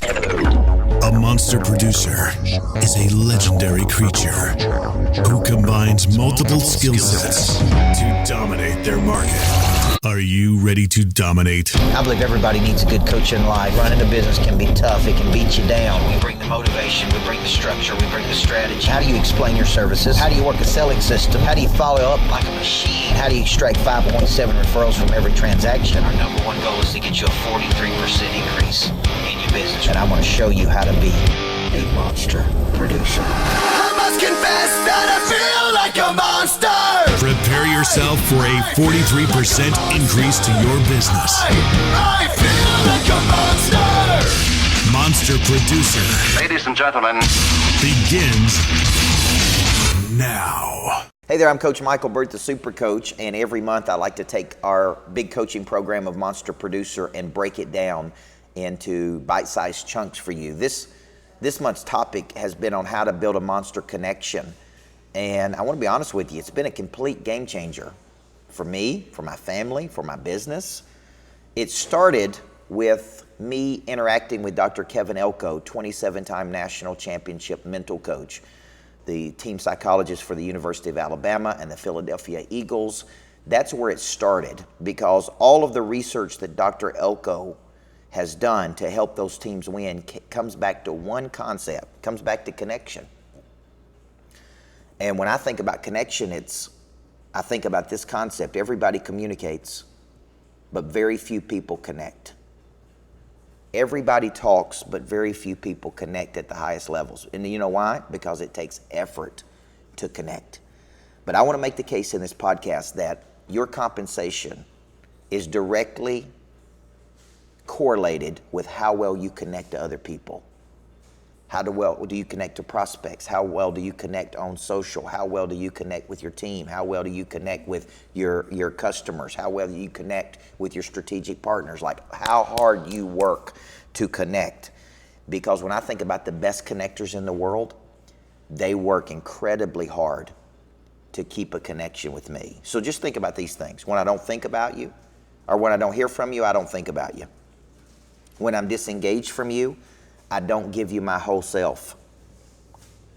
A monster producer is a legendary creature who combines multiple skill sets to dominate their market. Are you ready to dominate? I believe everybody needs a good coach in life. Running a business can be tough. It can beat you down. We bring the motivation. We bring the structure. We bring the strategy. How do you explain your services? How do you work a selling system? How do you follow up like a machine? How do you extract 5.7 referrals from every transaction? Our number one goal is to get you a 43% increase in your business. And I want to show you how to be a monster producer. I must confess that I feel like a monster. Prepare yourself for a 43% increase to your business. I feel like a monster. Monster Producer Ladies and gentlemen, begins now. Hey there, I'm Coach Michael Burt, the Super Coach, and every month I like to take our big coaching program of Monster Producer and break it down into bite-sized chunks for you. This month's topic has been on how to build a monster connection. And I want to be honest with you, it's been a complete game changer for me, for my family, for my business. It started with me interacting with Dr. Kevin Elko, 27-time national championship mental coach, the team psychologist for the University of Alabama and the Philadelphia Eagles. That's where it started, because all of the research that Dr. Elko has done to help those teams win comes back to one concept, comes back to connection. And when I think about connection, I think about this concept. Everybody communicates, but very few people connect. Everybody talks, but very few people connect at the highest levels. And you know why? Because it takes effort to connect. But I want to make the case in this podcast that your compensation is directly correlated with how well you connect to other people. How well do you connect to prospects? How well do you connect on social? How well do you connect with your team? How well do you connect with your customers? How well do you connect with your strategic partners? Like how hard you work to connect. Because when I think about the best connectors in the world, they work incredibly hard to keep a connection with me. So just think about these things. When I don't think about you, or when I don't hear from you, I don't think about you. When I'm disengaged from you, I don't give you my whole self.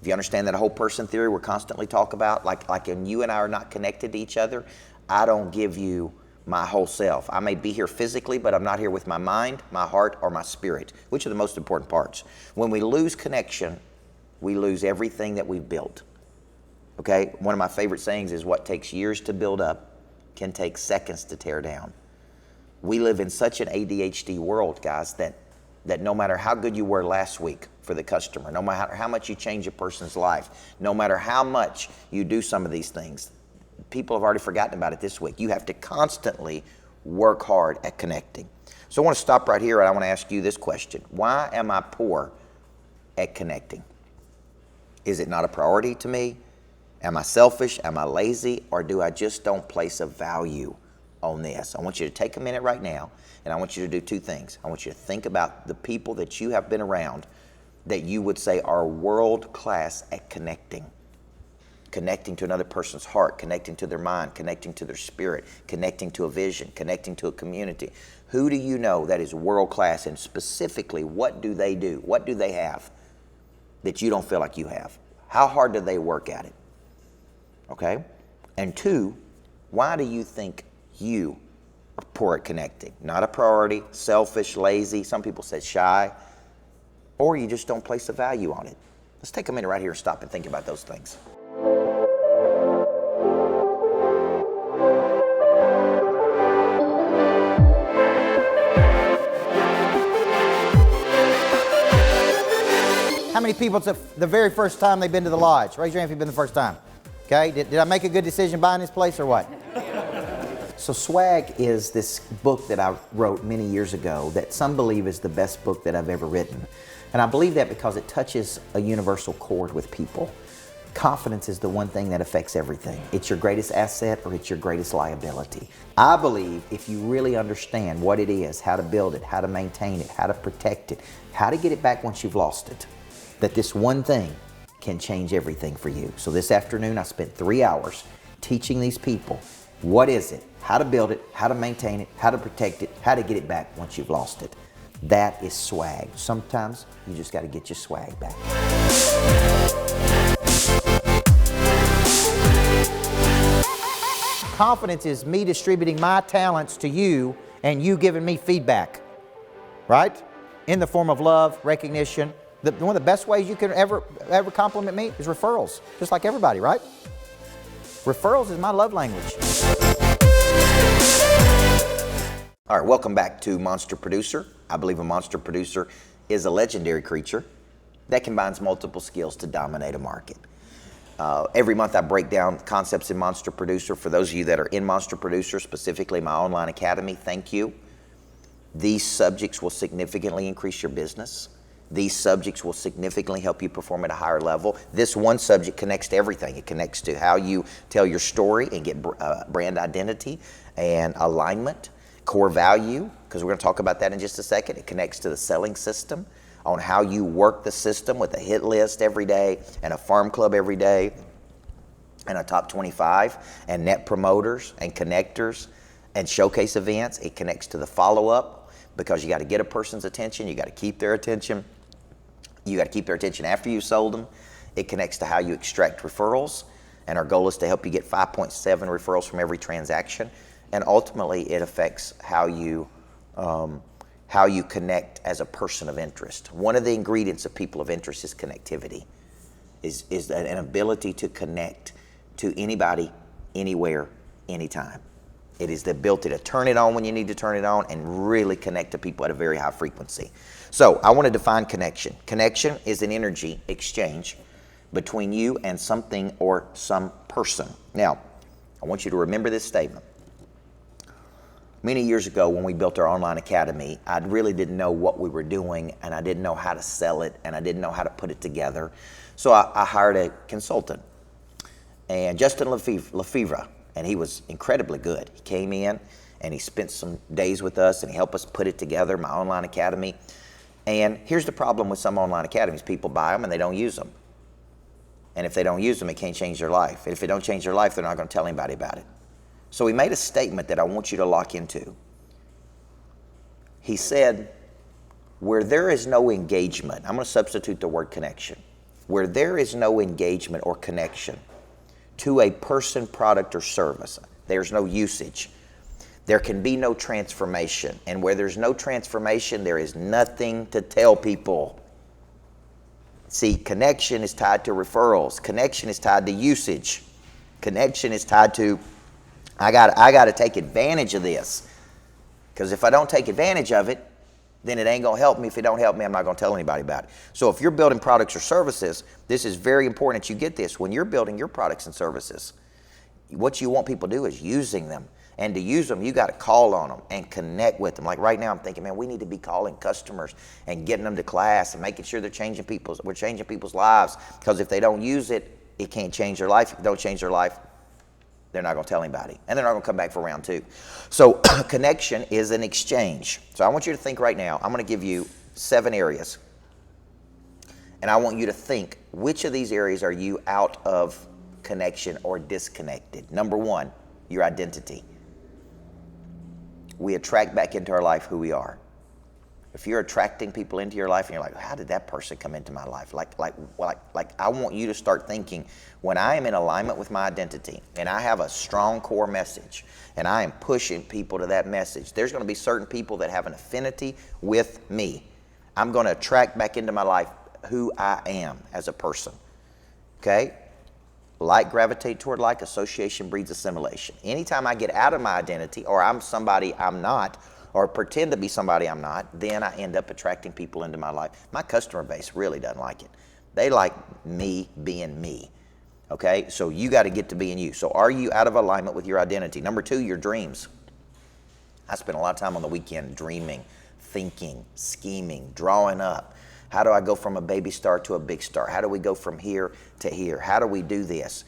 If you understand that whole person theory we're constantly talk about, like when you and I are not connected to each other, I don't give you my whole self. I may be here physically, but I'm not here with my mind, my heart, or my spirit, which are the most important parts. When we lose connection, we lose everything that we've built. Okay? One of my favorite sayings is what takes years to build up can take seconds to tear down. We live in such an ADHD world, guys, that no matter how good you were last week for the customer, no matter how much you change a person's life, no matter how much you do some of these things, people have already forgotten about it this week. You have to constantly work hard at connecting. So I want to stop right here and I want to ask you this question. Why am I poor at connecting? Is it not a priority to me? Am I selfish? Am I lazy? Or do I just don't place a value on this? I want you to take a minute right now and I want you to do two things. I want you to think about the people that you have been around that you would say are world class at connecting to another person's heart, connecting to their mind, connecting to their spirit, connecting to a vision, connecting to a community. Who do you know that is world class, and specifically what do they do? What do they have that you don't feel like you have? How hard do they work at it? Okay? And two, why do you think you are poor at connecting? Not a priority, selfish, lazy, some people say shy, or you just don't place a value on it. Let's take a minute right here and stop and think about those things. How many people, it's the very first time they've been to the lodge? Raise your hand if you've been the first time. Okay, did I make a good decision buying this place or what? So Swag is this book that I wrote many years ago that some believe is the best book that I've ever written. And I believe that because it touches a universal chord with people. Confidence is the one thing that affects everything. It's your greatest asset or it's your greatest liability. I believe if you really understand what it is, how to build it, how to maintain it, how to protect it, how to get it back once you've lost it, that this one thing can change everything for you. So this afternoon I spent 3 hours teaching these people what is it, how to build it, how to maintain it, how to protect it, how to get it back once you've lost it. That is swag. Sometimes you just got to get your swag back. Confidence is me distributing my talents to you and you giving me feedback, right? In the form of love, recognition. One of the best ways you can ever compliment me is referrals, just like everybody, right? Referrals is my love language. All right, welcome back to Monster Producer. I believe a monster producer is a legendary creature that combines multiple skills to dominate a market. Every month I break down concepts in Monster Producer. For those of you that are in Monster Producer, specifically my online academy, thank you. These subjects will significantly increase your business. These subjects will significantly help you perform at a higher level. This one subject connects to everything. It connects to how you tell your story and get brand identity and alignment, core value, because we're going to talk about that in just a second. It connects to the selling system, on how you work the system with a hit list every day and a farm club every day and a top 25 and net promoters and connectors and showcase events. It connects to the follow-up, because you got to get a person's attention. You got to keep their attention. You got to keep their attention after you sold them. It connects to how you extract referrals. And our goal is to help you get 5.7 referrals from every transaction. And ultimately, it affects how you connect as a person of interest. One of the ingredients of people of interest is connectivity, is an ability to connect to anybody, anywhere, anytime. It is the ability to turn it on when you need to turn it on and really connect to people at a very high frequency. So I want to define connection. Connection is an energy exchange between you and something or some person. Now, I want you to remember this statement. Many years ago when we built our online academy, I really didn't know what we were doing, and I didn't know how to sell it, and I didn't know how to put it together. So I hired a consultant, and Justin Lefevre, and he was incredibly good. He came in and he spent some days with us and he helped us put it together, my online academy. And here's the problem with some online academies. People buy them and they don't use them. And if they don't use them, it can't change their life. And if it don't change their life, they're not going to tell anybody about it. So he made a statement that I want you to lock into. He said, where there is no engagement, I'm going to substitute the word connection. Where there is no engagement or connection to a person, product, or service, there's no usage. There can be no transformation. And where there's no transformation, there is nothing to tell people. See, connection is tied to referrals. Connection is tied to usage. Connection is tied to, I got to take advantage of this. Because if I don't take advantage of it, then it ain't going to help me. If it don't help me, I'm not going to tell anybody about it. So if you're building products or services, this is very important that you get this. When you're building your products and services, what you want people to do is using them. And to use them, you got to call on them and connect with them. Like right now, I'm thinking, man, we need to be calling customers and getting them to class and making sure we're changing people's lives. Because if they don't use it, it can't change their life. If they don't change their life, they're not going to tell anybody. And they're not going to come back for round two. So connection is an exchange. So I want you to think right now. I'm going to give you 7 areas. And I want you to think, which of these areas are you out of connection or disconnected? Number 1, your identity. We attract back into our life who we are. If you're attracting people into your life and you're like, how did that person come into my life? Like I want you to start thinking, when I am in alignment with my identity and I have a strong core message and I am pushing people to that message, there's going to be certain people that have an affinity with me. I'm going to attract back into my life who I am as a person. Okay? Like gravitate toward like, association breeds assimilation. Anytime I get out of my identity or I'm somebody I'm not, or pretend to be somebody I'm not, then I end up attracting people into my life. My customer base really doesn't like it. They like me being me. Okay? So you got to get to being you. So are you out of alignment with your identity? Number 2, your dreams. I spend a lot of time on the weekend dreaming, thinking, scheming, drawing up. How do I go from a baby star to a big star? How do we go from here to here? How do we do this?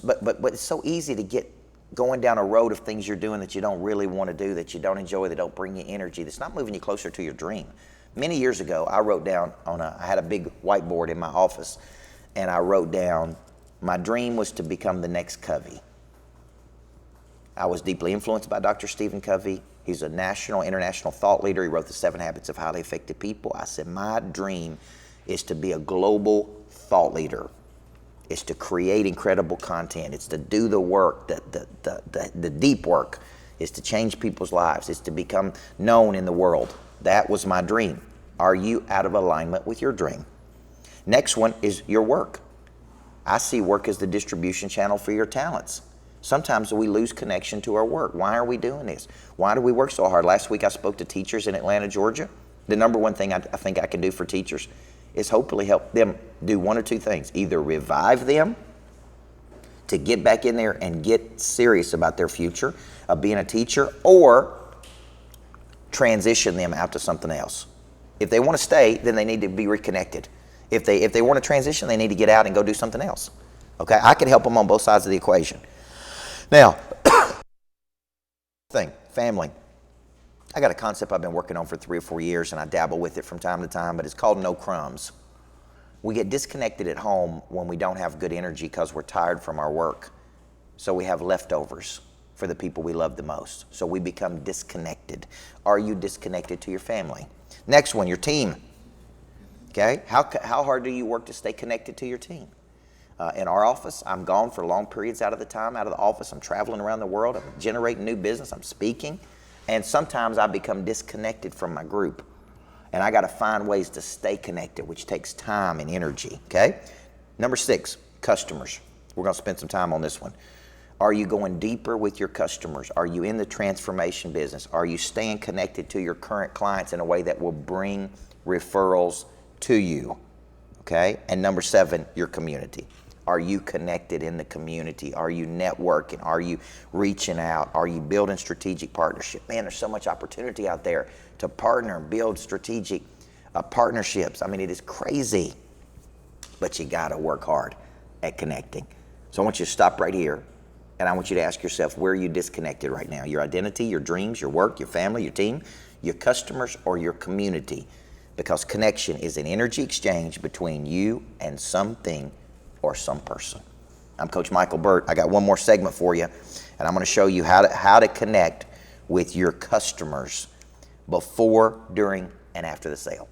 But it's so easy to get going down a road of things you're doing that you don't really want to do, that you don't enjoy, that don't bring you energy, that's not moving you closer to your dream. Many years ago, I wrote down I had a big whiteboard in my office, and I wrote down, my dream was to become the next Covey. I was deeply influenced by Dr. Stephen Covey. He's a national, international thought leader. He wrote The 7 Habits of Highly Effective People. I said, my dream is to be a global thought leader. It's to create incredible content. It's to do the work, the deep work. It's to change people's lives. It's to become known in the world. That was my dream. Are you out of alignment with your dream? Next one is your work. I see work as the distribution channel for your talents. Sometimes we lose connection to our work. Why are we doing this? Why do we work so hard? Last week I spoke to teachers in Atlanta, Georgia. The number one thing I think I can do for teachers is hopefully help them do one or two things. Either revive them to get back in there and get serious about their future of being a teacher, or transition them out to something else. If they want to stay, then they need to be reconnected. If they want to transition, they need to get out and go do something else. Okay, I can help them on both sides of the equation. Now, family. I got a concept I've been working on for 3 or 4 years, and I dabble with it from time to time, but it's called no crumbs. We get disconnected at home when we don't have good energy because we're tired from our work. So we have leftovers for the people we love the most. So we become disconnected. Are you disconnected to your family? Next one, your team. Okay, how hard do you work to stay connected to your team? In our office, I'm gone for long periods out of the office. I'm traveling around the world. I'm generating new business. I'm speaking. And sometimes I become disconnected from my group. And I got to find ways to stay connected, which takes time and energy, okay? Number 6, customers. We're going to spend some time on this one. Are you going deeper with your customers? Are you in the transformation business? Are you staying connected to your current clients in a way that will bring referrals to you, okay? And number 7, your community. Are you connected in the community? Are you networking? Are you reaching out? Are you building strategic partnership? Man, there's so much opportunity out there to partner and build strategic partnerships. I mean, it is crazy, but you gotta work hard at connecting. So I want you to stop right here, and I want you to ask yourself, where are you disconnected right now? Your identity, your dreams, your work, your family, your team, your customers, or your community? Because connection is an energy exchange between you and something or some person. I'm Coach Michael Burt. I got one more segment for you, and I'm going to show you how to connect with your customers before, during, and after the sale.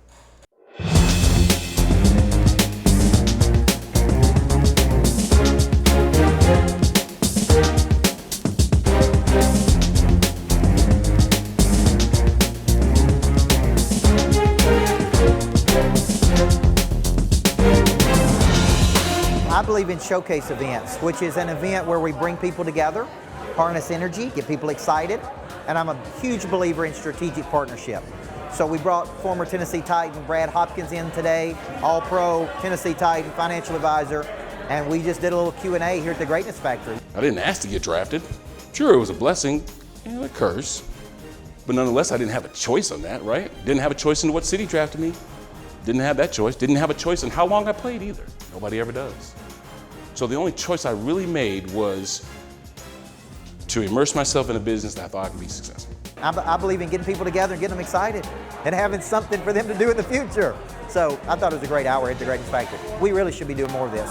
I believe in showcase events, which is an event where we bring people together, harness energy, get people excited, and I'm a huge believer in strategic partnership. So we brought former Tennessee Titan Brad Hopkins in today, All-Pro, Tennessee Titan, financial advisor, and we just did a little Q&A here at the Greatness Factory. I didn't ask to get drafted. Sure, it was a blessing and a curse, but nonetheless, I didn't have a choice on that, right? Didn't have a choice in what city drafted me. Didn't have that choice. Didn't have a choice in how long I played either. Nobody ever does. So the only choice I really made was to immerse myself in a business that I thought I could be successful. I believe in getting people together and getting them excited and having something for them to do in the future. So I thought it was a great hour at the Greatness Factory. We really should be doing more of this.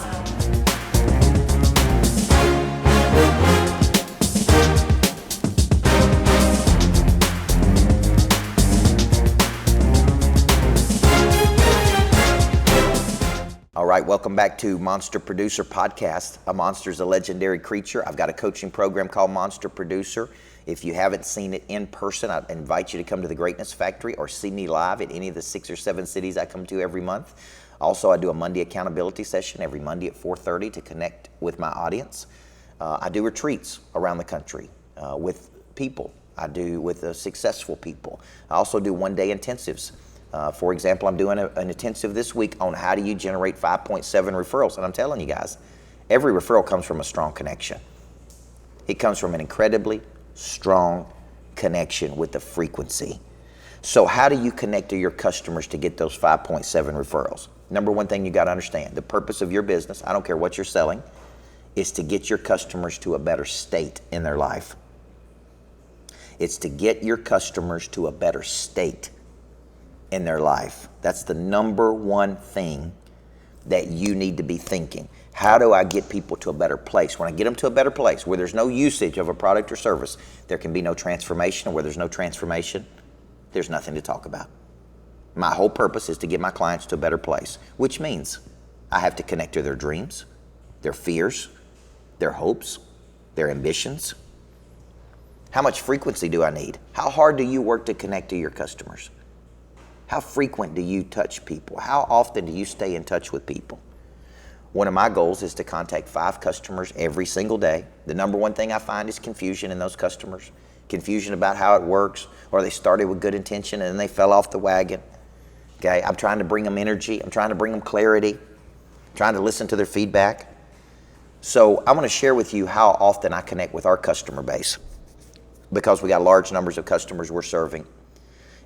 All right, welcome back to Monster Producer Podcast. A monster is a legendary creature. I've got a coaching program called Monster Producer. If you haven't seen it in person, I invite you to come to the Greatness Factory or see me live at any of the 6 or 7 cities I come to every month. Also, I do a Monday accountability session every Monday at 4:30 to connect with my audience. I do retreats around the country with people. I do with successful people. I also do one-day intensives. For example, I'm doing an intensive this week on how do you generate 5.7 referrals. And I'm telling you guys, every referral comes from a strong connection. It comes from an incredibly strong connection with the frequency. So how do you connect to your customers to get those 5.7 referrals? Number one thing you got to understand, the purpose of your business, I don't care what you're selling, is to get your customers to a better state in their life. It's to get your customers to a better state in their life. That's the number one thing that you need to be thinking. How do I get people to a better place? When I get them to a better place where there's no usage of a product or service, there can be no transformation, and where there's no transformation, there's nothing to talk about. My whole purpose is to get my clients to a better place, which means I have to connect to their dreams, their fears, their hopes, their ambitions. How much frequency do I need? How hard do you work to connect to your customers? How frequent do you touch people? How often do you stay in touch with people? One of my goals is to contact 5 customers every single day. The number one thing I find is confusion in those customers. Confusion about how it works, or they started with good intention and then they fell off the wagon. Okay, I'm trying to bring them energy. I'm trying to bring them clarity. I'm trying to listen to their feedback. So I'm going to share with you how often I connect with our customer base, because we got large numbers of customers we're serving.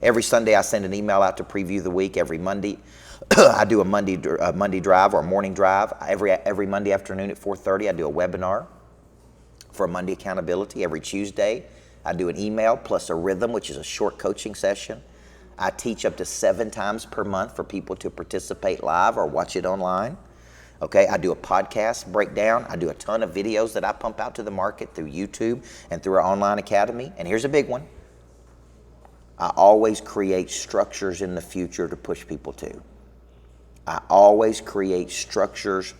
Every Sunday I send an email out to preview the week. Every Monday I do a Monday drive or a morning drive. Every Monday afternoon at 4:30 I do a webinar for Monday accountability. Every Tuesday I do an email plus a rhythm, which is a short coaching session. I teach up to 7 times per month for people to participate live or watch it online. Okay, I do a podcast breakdown. I do a ton of videos that I pump out to the market through YouTube and through our online academy. And here's a big one. I always create structures in the future to push people to. I always create structures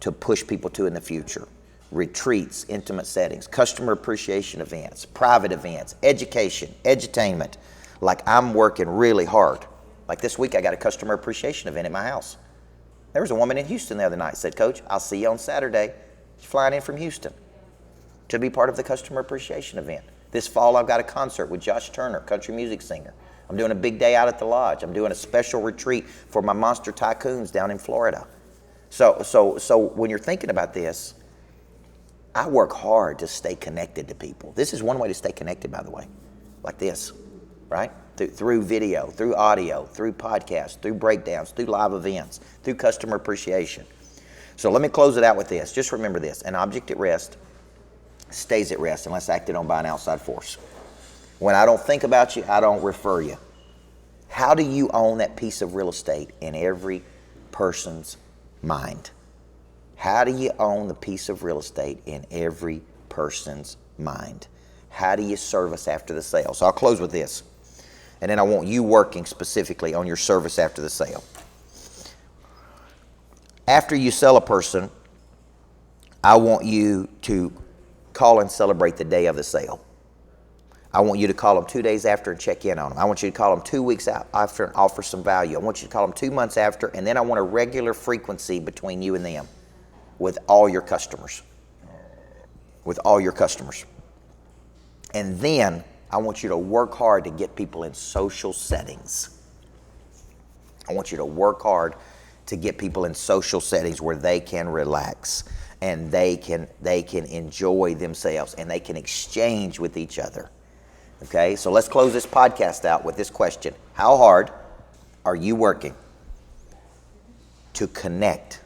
to push people to in the future. Retreats, intimate settings, customer appreciation events, private events, education, edutainment. Like I'm working really hard. Like this week I got a customer appreciation event at my house. There was a woman in Houston the other night said, "Coach, I'll see you on Saturday." She's flying in from Houston to be part of the customer appreciation event. This fall I've got a concert with Josh Turner, country music singer. I'm doing a big day out at the lodge. I'm doing a special retreat for my monster tycoons down in Florida. So when you're thinking about this, I work hard to stay connected to people. This is one way to stay connected, by the way, like this, right? Through video, through audio, through podcasts, through breakdowns, through live events, through customer appreciation. So let me close it out with this. Just remember this: an object at rest stays at rest unless acted on by an outside force. When I don't think about you, I don't refer you. How do you own that piece of real estate in every person's mind? How do you own the piece of real estate in every person's mind? How do you service after the sale? So I'll close with this. And then I want you working specifically on your service after the sale. After you sell a person, I want you to call and celebrate the day of the sale. I want you to call them 2 days after and check in on them. I want you to call them 2 weeks after and offer some value. I want you to call them 2 months after, and then I want a regular frequency between you and them with all your customers. With all your customers. And then I want you to work hard to get people in social settings. I want you to work hard to get people in social settings where they can relax and they can enjoy themselves and they can exchange with each other. Okay, so let's close this podcast out with this question. How hard are you working to connect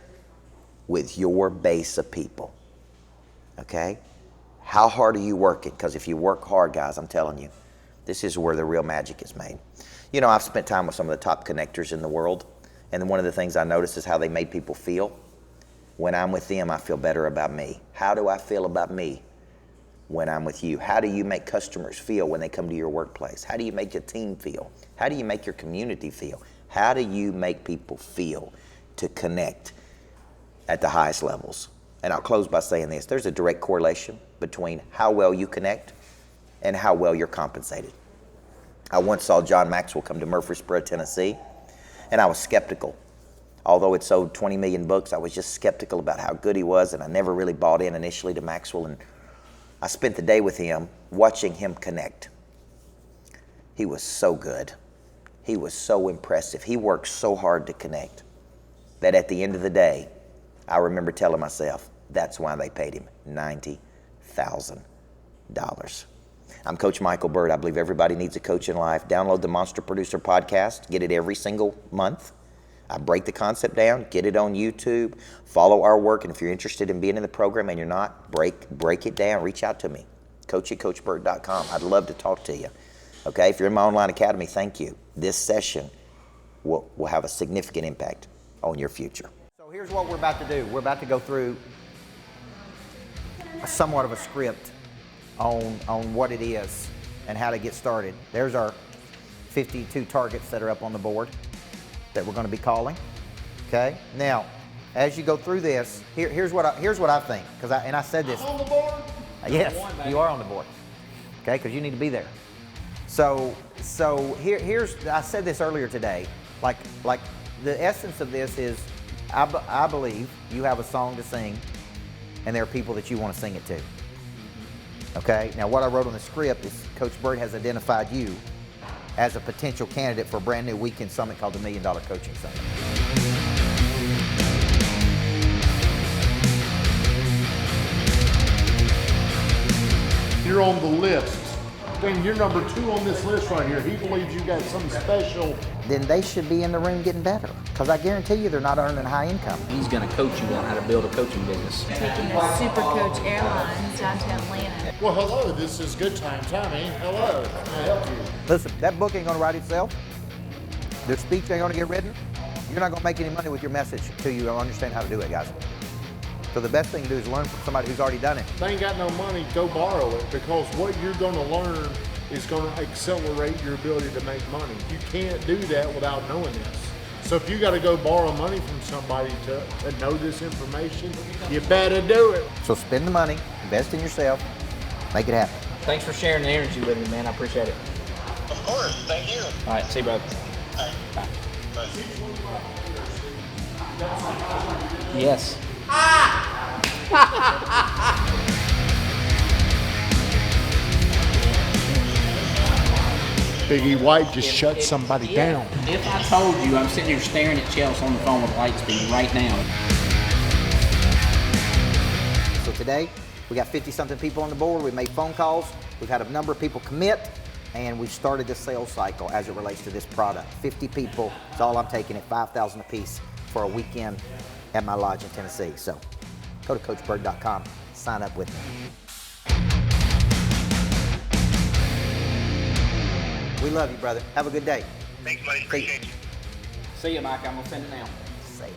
with your base of people? Okay? How hard are you working? Because if you work hard, guys, I'm telling you, this is where the real magic is made. You know, I've spent time with some of the top connectors in the world, and one of the things I noticed is how they made people feel. When I'm with them, I feel better about me. How do I feel about me when I'm with you? How do you make customers feel when they come to your workplace? How do you make your team feel? How do you make your community feel? How do you make people feel to connect at the highest levels? And I'll close by saying this. There's a direct correlation between how well you connect and how well you're compensated. I once saw John Maxwell come to Murfreesboro, Tennessee, and I was skeptical. Although it sold 20 million books, I was just skeptical about how good he was, and I never really bought in initially to Maxwell. And I spent the day with him, watching him connect. He was so good. He was so impressive. He worked so hard to connect that at the end of the day, I remember telling myself, that's why they paid him $90,000. I'm Coach Michael Bird. I believe everybody needs a coach in life. Download the Monster Producer podcast. Get it every single month. I break the concept down. Get it on YouTube. Follow our work. And if you're interested in being in the program and you're not, break it down. Reach out to me. Coach@coachbird.com. I'd love to talk to you. Okay? If you're in my online academy, thank you. This session will have a significant impact on your future. Here's what we're about to do. We're about to go through somewhat of a script on what it is and how to get started. There's our 52 targets that are up on the board that we're going to be calling. Okay. Now, as you go through this, here's what I think, and I said this. On the board? Yes, you are on the board. Okay, because you need to be there. So here's I said this earlier today. Like the essence of this is, I believe you have a song to sing, and there are people that you want to sing it to. Okay. Now, what I wrote on the script is Coach Burt has identified you as a potential candidate for a brand new weekend summit called the $1 Million Coaching Summit. You're on the list. And you're number 2 on this list right here. He believes you got something special. Then they should be in the room getting better, because I guarantee you they're not earning high income. He's going to coach you on how to build a coaching business. Taking the Super Coach Airlines down to Atlanta. Well, hello, this is Good Time Tommy. Hello, can I help you? Listen, that book ain't gonna write itself. The speech ain't gonna get written. You're not gonna make any money with your message until you understand how to do it, guys. So the best thing to do is learn from somebody who's already done it. They ain't got no money, go borrow it, because what you're going to learn is going to accelerate your ability to make money. You can't do that without knowing this. So if you got to go borrow money from somebody to know this information, you better do it. So spend the money, invest in yourself, make it happen. Thanks for sharing the energy with me, man. I appreciate it. Of course, thank you. All right, see you, brother. Bye. Yes. Biggie White just shut somebody down. If I told you I'm sitting here staring at Chelsea on the phone with Lightspeed right now. So today, we got 50-something people on the board. We made phone calls. We've had a number of people commit, and we've started this sales cycle as it relates to this product. 50 people, it's all I'm taking at $5,000 a piece for a weekend at my lodge in Tennessee. So go to CoachBurt.com, sign up with me. We love you, brother. Have a good day. Thanks, buddy. Appreciate you. See you, Mike. I'm going to send it now. Sales.